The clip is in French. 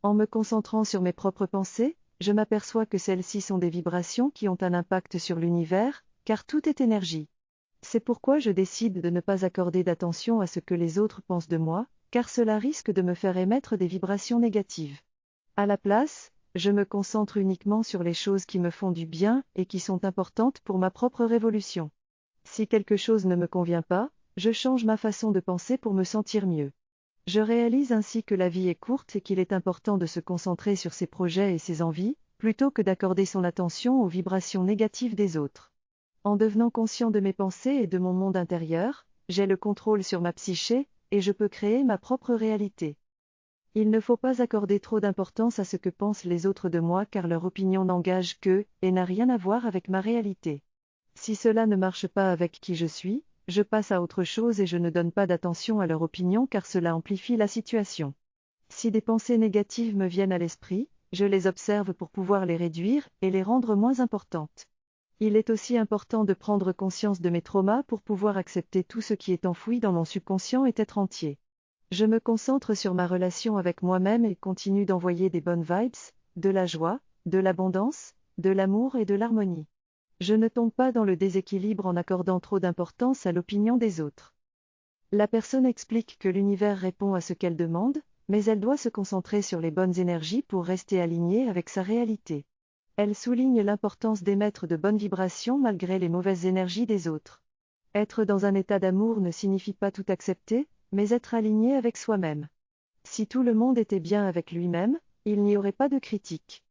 En me concentrant sur mes propres pensées, je m'aperçois que celles-ci sont des vibrations qui ont un impact sur l'univers, car tout est énergie. C'est pourquoi je décide de ne pas accorder d'attention à ce que les autres pensent de moi, car cela risque de me faire émettre des vibrations négatives. À la place, je me concentre uniquement sur les choses qui me font du bien et qui sont importantes pour ma propre révolution. Si quelque chose ne me convient pas, je change ma façon de penser pour me sentir mieux. Je réalise ainsi que la vie est courte et qu'il est important de se concentrer sur ses projets et ses envies, plutôt que d'accorder son attention aux vibrations négatives des autres. En devenant conscient de mes pensées et de mon monde intérieur, j'ai le contrôle sur ma psyché, et je peux créer ma propre réalité. Il ne faut pas accorder trop d'importance à ce que pensent les autres de moi car leur opinion n'engage qu'eux, et n'a rien à voir avec ma réalité. Si cela ne marche pas avec qui je suis, je passe à autre chose et je ne donne pas d'attention à leur opinion car cela amplifie la situation. Si des pensées négatives me viennent à l'esprit, je les observe pour pouvoir les réduire et les rendre moins importantes. Il est aussi important de prendre conscience de mes traumas pour pouvoir accepter tout ce qui est enfoui dans mon subconscient et être entier. Je me concentre sur ma relation avec moi-même et continue d'envoyer des bonnes vibes, de la joie, de l'abondance, de l'amour et de l'harmonie. Je ne tombe pas dans le déséquilibre en accordant trop d'importance à l'opinion des autres. La personne explique que l'univers répond à ce qu'elle demande, mais elle doit se concentrer sur les bonnes énergies pour rester alignée avec sa réalité. Elle souligne l'importance d'émettre de bonnes vibrations malgré les mauvaises énergies des autres. Être dans un état d'amour ne signifie pas tout accepter, mais être aligné avec soi-même. Si tout le monde était bien avec lui-même, il n'y aurait pas de critique.